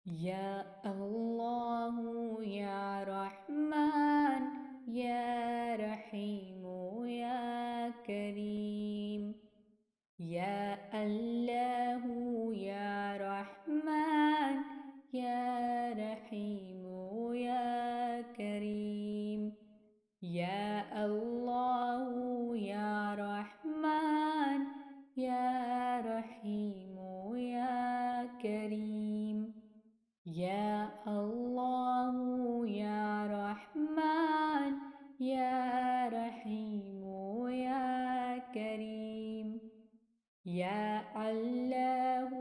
يا الله يا رحمن يا رحيم يا كريم. يا الله يا رحمن يا رحيم يا كريم. يا الله يا رحمن يا رحيم يا كريم. يا الله يا رحمن يا رحيم يا كريم. يا الله